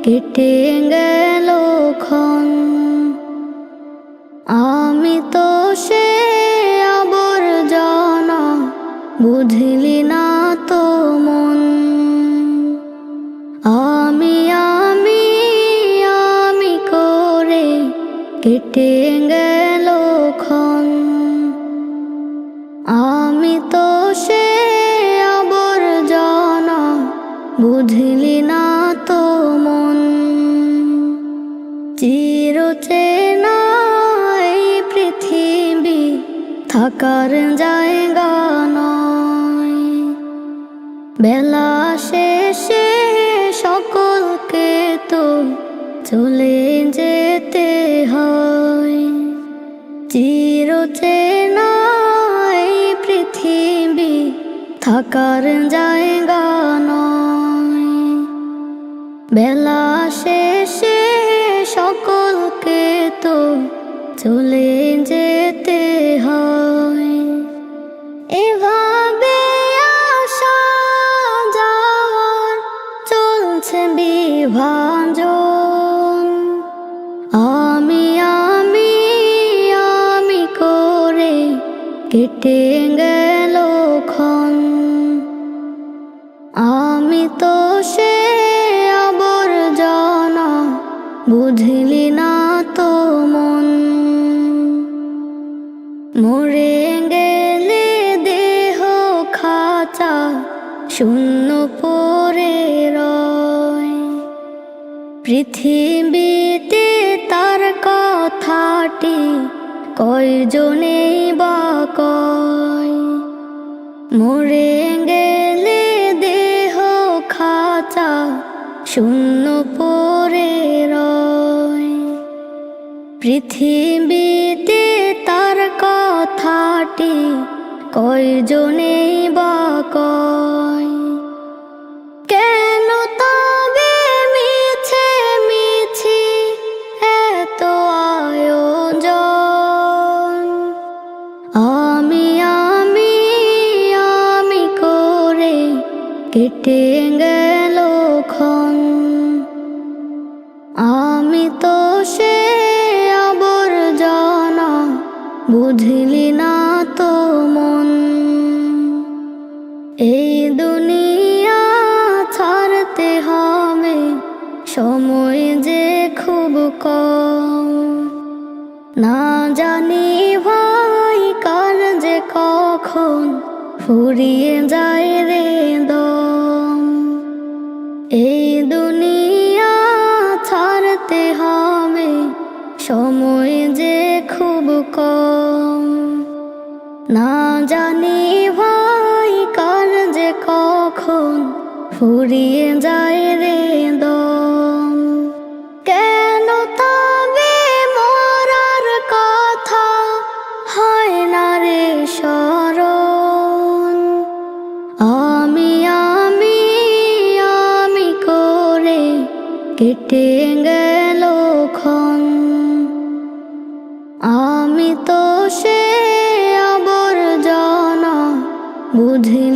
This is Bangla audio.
কেটে গেল ক্ষণ। আমি তো সে আবর্জনা, বুঝলি না তো মন। আমি আমি আমি করে কেটে গেল ক্ষণ। আমি তো সে আবর্জনা, বুঝলি না তো মন। চিরচেনা এই পৃথিবী থাকার জায়গা নয়। বেলা শেষে সকলকে তো চলে যেতে হয়। চিরচেনা এই পৃথিবী থাকার জায়গা নয়। বেলা শেষে সকলকে তো চলে যেতে হয়। এভাবে আসা যাওয়ার চলছে বিভাজন। আমি আমি আমি করে কেটে গেল ক্ষণ। আমি তো সে আবর্জনা, বুঝলি না তো মন। মরে গেলে দেহ খাঁচা শূন্য পড়ে রয়। পৃথিবীতে তার কথাটি কয়জনেই বা কয়। মরে গেলে দেহ খাঁচা শূন্য পড়ে রয়। পৃথিবীতে তার কথাটি কয়জনেই বা কয়। কেন তবে মিছে মিছি এত আয়োজন। আমি আমি আমি করে কেটে গেল ক্ষণ। আমি তো সে আবর্জনা, বুঝলি না তো মন। এই দুনিয়া ছাড়তে হবে, সময় যে খুব কম। না জানি ভাই কার যে কখন ফুরিয়ে যায় রে দম। এই দুনিয়া ছাড়তে হবে, সময় যে খুব কম। না জানি ভাই কার যে কখন ফুরিয়ে যায় রে দম। কেন তবে মরার কথা হয় না রে স্মরণ। আমি আমি আমি করে কেটে গেল ক্ষণ। আমি তো সে আবর্জনা, বুঝলি